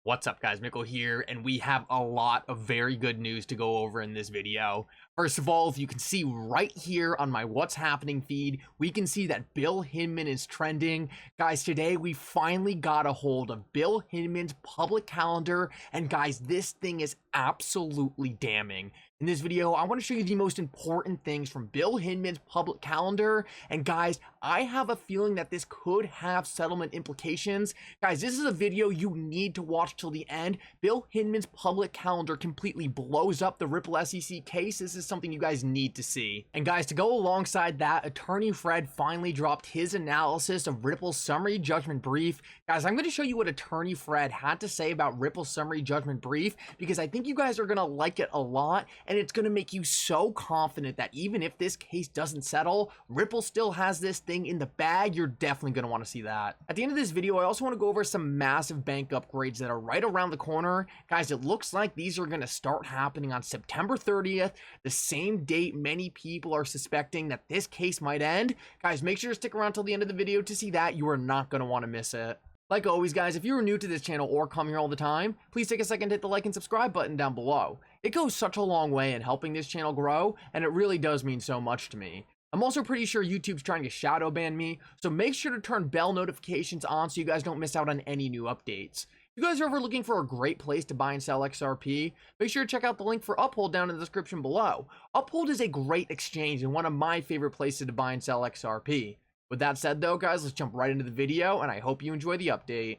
What's up, guys? Mickle here, and we have a lot of very good news to go over in this video. First of all, if you can see right here on my What's Happening feed, we can see that Bill Hinman is trending. Guys, today we finally got a hold of Bill Hinman's public calendar, and guys, this thing is absolutely damning. In this video, I want to show you the most important things from Bill Hinman's public calendar, and guys, I have a feeling that this could have settlement implications. Guys, this is a video you need to watch till the end. Bill Hinman's public calendar completely blows up the Ripple SEC case. This is something you guys need to see. And guys, to go alongside that, Attorney Fred finally dropped his analysis of Ripple's summary judgment brief. Guys, I'm going to show you what Attorney Fred had to say about Ripple's summary judgment brief, because I think you guys are going to like it a lot, and it's going to make you so confident that even if this case doesn't settle, Ripple still has this thing in the bag. You're definitely going to want to see that. At the end of this video, I also want to go over some massive bank upgrades that are right around the corner. Guys, it looks like these are going to start happening on September 30th, the same date many people are suspecting that this case might end. Guys, make sure to stick around till the end of the video to see that. You are not going to want to miss it. Like always, guys, if you're new to this channel or come here all the time, please take a second to hit the like and subscribe button down below. It goes such a long way in helping this channel grow, and it really does mean so much to me. I'm also pretty sure YouTube's trying to shadow ban me, so make sure to turn bell notifications on so you guys don't miss out on any new updates. If you guys are ever looking for a great place to buy and sell XRP, make sure to check out the link for Uphold down in the description below. Uphold is a great exchange and one of my favorite places to buy and sell XRP. With that said though, guys, let's jump right into the video, and I hope you enjoy the update.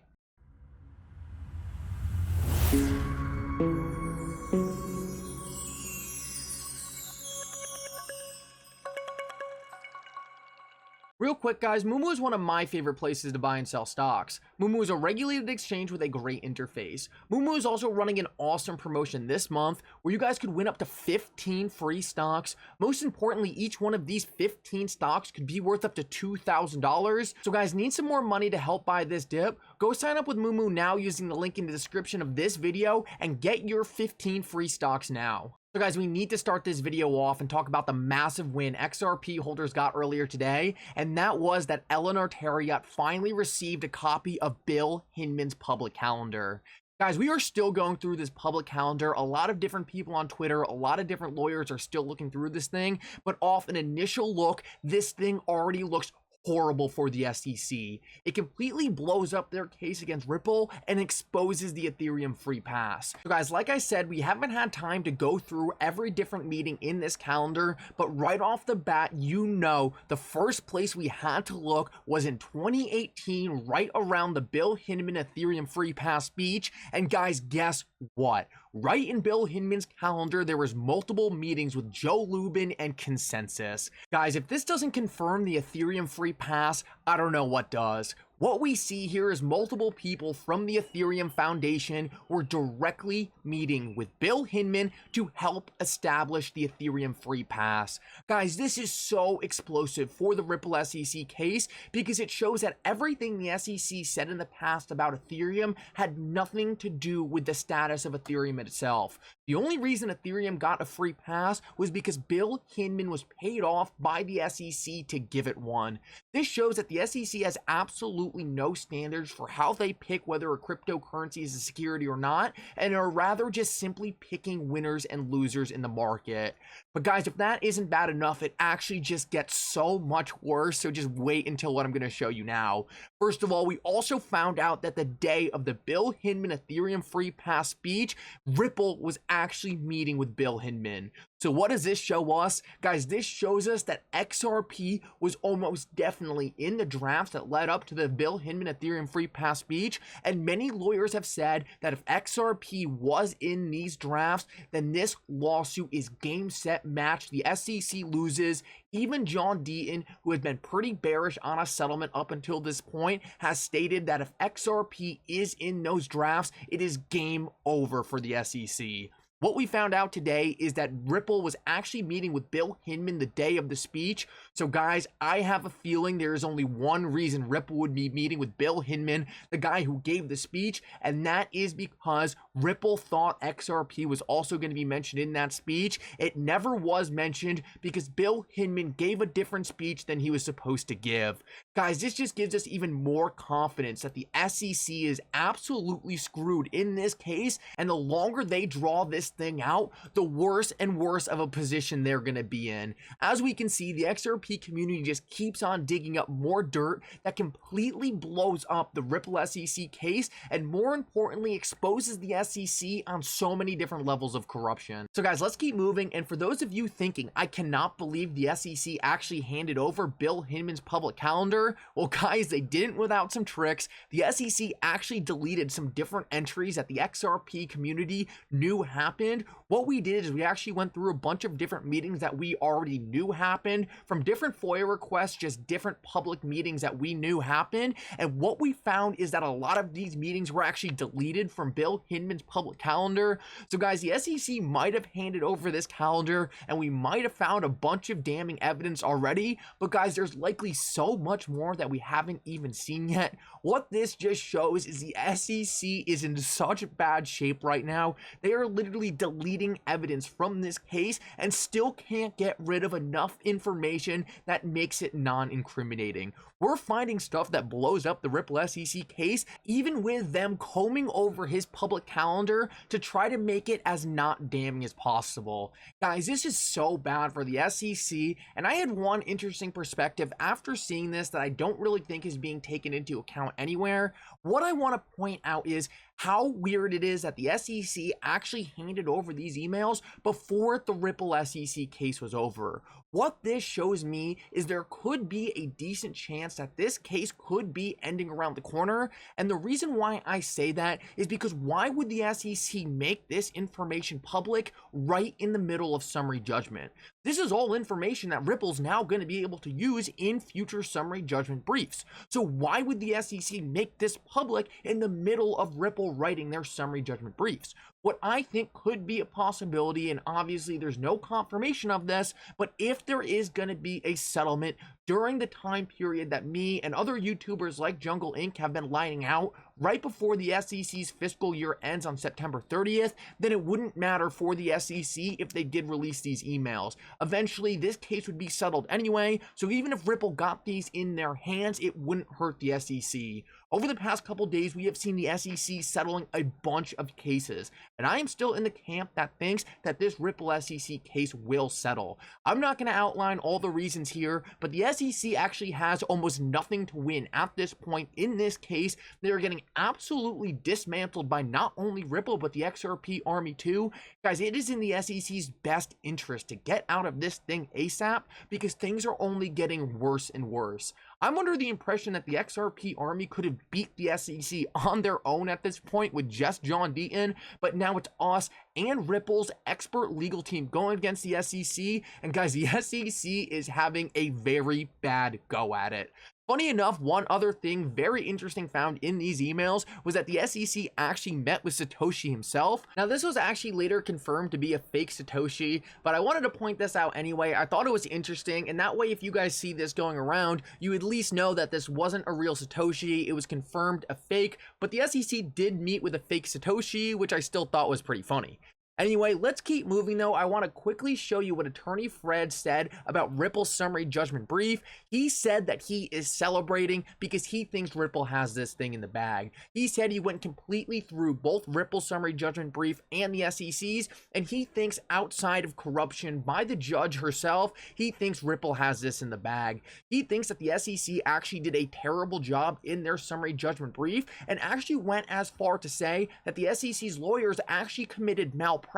Real quick, guys, MOO-MOO is one of my favorite places to buy and sell stocks. MOO-MOO is a regulated exchange with a great interface. MOO-MOO is also running an awesome promotion this month where you guys could win up to 15 free stocks. Most importantly, each one of these 15 stocks could be worth up to $2,000. So guys, need some more money to help buy this dip? Go sign up with MOO-MOO now using the link in the description of this video and get your 15 free stocks now. So guys, we need to start this video off and talk about the massive win XRP holders got earlier today, and that was that Eleanor Terriot finally received a copy of Bill Hinman's public calendar. Guys, we are still going through this public calendar. A lot of different people on Twitter, a lot of different lawyers are still looking through this thing, but off an initial look, this thing already looks horrible for the SEC. It completely blows up their case against Ripple and exposes the Ethereum free pass. So guys, like I said, we haven't had time to go through every different meeting in this calendar, but right off the bat, you know, the first place we had to look was in 2018, right around the Bill Hinman Ethereum free pass speech. And guys, guess what? Right in Bill Hinman's calendar, there was multiple meetings with Joe Lubin and Consensus. Guys, if this doesn't confirm the Ethereum free pass, I don't know what does. What we see here is multiple people from the Ethereum Foundation were directly meeting with Bill Hinman to help establish the Ethereum free pass. Guys, this is so explosive for the Ripple SEC case because it shows that everything the SEC said in the past about Ethereum had nothing to do with the status of Ethereum itself. The only reason Ethereum got a free pass was because Bill Hinman was paid off by the SEC to give it one. This shows that the SEC has absolutely no standards for how they pick whether a cryptocurrency is a security or not, and are rather just simply picking winners and losers in the market. But guys, if that isn't bad enough, it actually just gets so much worse, so just wait until what I'm going to show you now. First of all, we also found out that the day of the Bill Hinman Ethereum free pass speech, Ripple was actually meeting with Bill Hinman. So what does this show us? Guys, this shows us that XRP was almost definitely in the drafts that led up to the Bill Hinman Ethereum free pass speech, and many lawyers have said that if XRP was in these drafts, then this lawsuit is game, set, match. The SEC loses. Even John Deaton, who has been pretty bearish on a settlement up until this point, has stated that if XRP is in those drafts, it is game over for the SEC. What we found out today is that Ripple was actually meeting with Bill Hinman the day of the speech. So guys, I have a feeling there is only one reason Ripple would be meeting with Bill Hinman, the guy who gave the speech, and that is because Ripple thought XRP was also going to be mentioned in that speech. It never was mentioned because Bill Hinman gave a different speech than he was supposed to give. Guys, this just gives us even more confidence that the SEC is absolutely screwed in this case, and the longer they draw this thing out, the worse and worse of a position they're going to be in. As we can see, the XRP community just keeps on digging up more dirt that completely blows up the Ripple SEC case, and more importantly, exposes the SEC on so many different levels of corruption. So guys, let's keep moving, and for those of you thinking, I cannot believe the SEC actually handed over Bill Hinman's public calendar, well guys, they didn't without some tricks. The SEC actually deleted some different entries that the XRP community knew happened. What we did is we actually went through a bunch of different meetings that we already knew happened, from different FOIA requests, just different public meetings that we knew happened, and what we found is that a lot of these meetings were actually deleted from Bill Hinman's public calendar. So guys, the SEC might have handed over this calendar, and we might have found a bunch of damning evidence already, but guys, there's likely so much more that we haven't even seen yet. What this just shows is the SEC is in such bad shape right now. They are literally deleting evidence from this case and still can't get rid of enough information that makes it non-incriminating. We're finding stuff that blows up the Ripple SEC case, even with them combing over his public calendar to try to make it as not damning as possible. Guys, this is so bad for the SEC, and I had one interesting perspective after seeing this that I don't really think is being taken into account anywhere. What I want to point out is how weird it is that the SEC actually handed over these emails before the Ripple SEC case was over. What this shows me is there could be a decent chance that this case could be ending around the corner, and the reason why I say that is because why would the SEC make this information public right in the middle of summary judgment? This is all information that Ripple's now going to be able to use in future summary judgment briefs. So why would the SEC make this public in the middle of Ripple writing their summary judgment briefs? What I think could be a possibility, and obviously there's no confirmation of this, but if there is going to be a settlement during the time period that me and other YouTubers like Jungle Inc. have been lining out right before the SEC's fiscal year ends on September 30th, then it wouldn't matter for the SEC if they did release these emails. Eventually, this case would be settled anyway, so even if Ripple got these in their hands, it wouldn't hurt the SEC. Over the past couple days, we have seen the SEC settling a bunch of cases, and I am still in the camp that thinks that this Ripple SEC case will settle. I'm not going to outline all the reasons here, but the SEC actually has almost nothing to win at this point in this case. They are getting absolutely dismantled by not only Ripple, but the XRP army too. Guys, it is in the SEC's best interest to get out of this thing ASAP, because things are only getting worse and worse. I'm under the impression that the XRP army could have beat the SEC on their own at this point with just John Deaton, but now it's us and Ripple's expert legal team going against the SEC, and guys, the SEC is having a very bad go at it. Funny enough, one other thing very interesting found in these emails was that the SEC actually met with Satoshi himself. Now, this was actually later confirmed to be a fake Satoshi, but I wanted to point this out anyway. I thought it was interesting, and that way if you guys see this going around, you at least know that this wasn't a real Satoshi. It was confirmed a fake, but the SEC did meet with a fake Satoshi, which I still thought was pretty funny. Anyway, let's keep moving though. I want to quickly show you what Attorney Fred said about Ripple's summary judgment brief. He said that he is celebrating because he thinks Ripple has this thing in the bag. He said he went completely through both Ripple's summary judgment brief and the SEC's, and he thinks outside of corruption by the judge herself, he thinks Ripple has this in the bag. He thinks that the SEC actually did a terrible job in their summary judgment brief, and actually went as far to say that the SEC's lawyers actually committed malpractice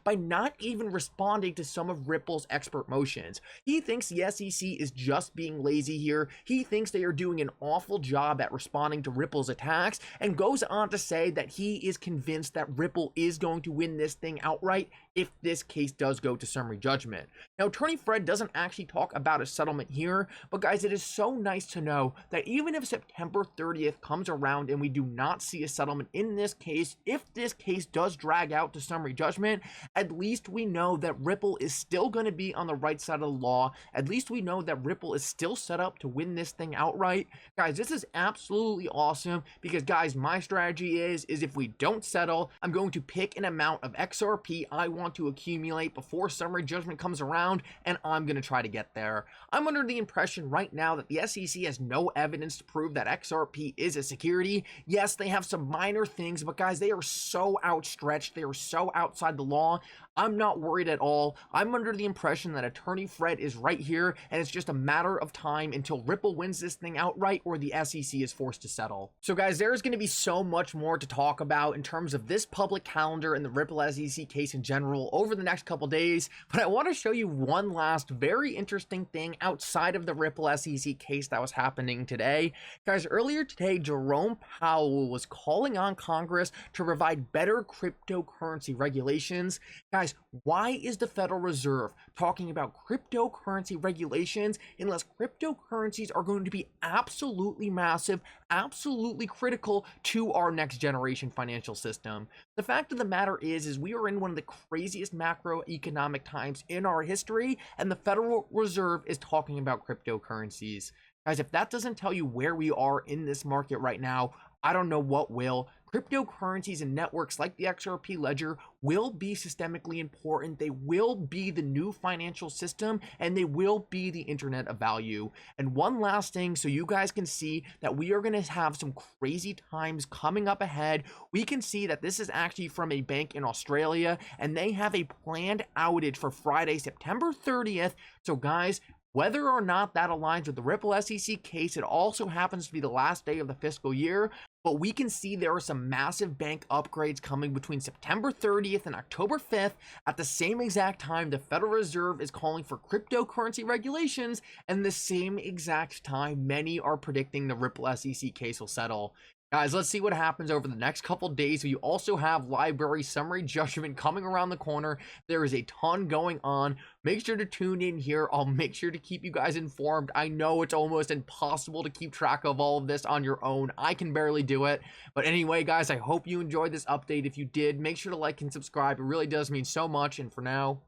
by not even responding to some of Ripple's expert motions. He thinks the SEC is just being lazy here. He thinks they are doing an awful job at responding to Ripple's attacks, and goes on to say that he is convinced that Ripple is going to win this thing outright if this case does go to summary judgment. Now, Attorney Fred doesn't actually talk about a settlement here, but guys, it is so nice to know that even if September 30th comes around and we do not see a settlement in this case, if this case does drag out to summary judgment, at least we know that Ripple is still going to be on the right side of the law. At least we know that Ripple is still set up to win this thing outright. Guys, this is absolutely awesome, because guys, my strategy is if we don't settle, I'm going to pick an amount of XRP I want want to accumulate before summary judgment comes around, and I'm going to try to get there. I'm under the impression right now that the SEC has no evidence to prove that XRP is a security. Yes, they have some minor things, but guys, they are so outstretched. They are so outside the law. I'm not worried at all. I'm under the impression that Attorney Fred is right here, and it's just a matter of time until Ripple wins this thing outright or the SEC is forced to settle. So guys, there's going to be so much more to talk about in terms of this public calendar and the Ripple SEC case in general over the next couple days, but I want to show you one last very interesting thing outside of the Ripple SEC case that was happening today. Guys, earlier today, Jerome Powell was calling on Congress to provide better cryptocurrency regulations. Guys, why is the Federal Reserve talking about cryptocurrency regulations unless cryptocurrencies are going to be absolutely massive, absolutely critical to our next generation financial system? The fact of the matter is we are in one of the craziest macroeconomic times in our history, and the Federal Reserve is talking about cryptocurrencies. Guys, if that doesn't tell you where we are in this market right now, I don't know what will. Cryptocurrencies and networks like the XRP ledger will be systemically important. They will be the new financial system, and they will be the internet of value. And one last thing, so you guys can see that we are going to have some crazy times coming up ahead. We can see that this is actually from a bank in Australia, and they have a planned outage for Friday, September 30th. So guys, whether or not that aligns with the Ripple SEC case, it also happens to be the last day of the fiscal year. But we can see there are some massive bank upgrades coming between September 30th and October 5th. At the same exact time, the Federal Reserve is calling for cryptocurrency regulations, and the same exact time, many are predicting the Ripple SEC case will settle. Guys, let's see what happens over the next couple days. We also have library summary judgment coming around the corner. There is a ton going on. Make sure to tune in here. I'll make sure to keep you guys informed. I know it's almost impossible to keep track of all of this on your own. I can barely do it. But anyway, guys, I hope you enjoyed this update. If you did, make sure to like and subscribe. It really does mean so much. And for now,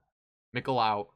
Mickle out.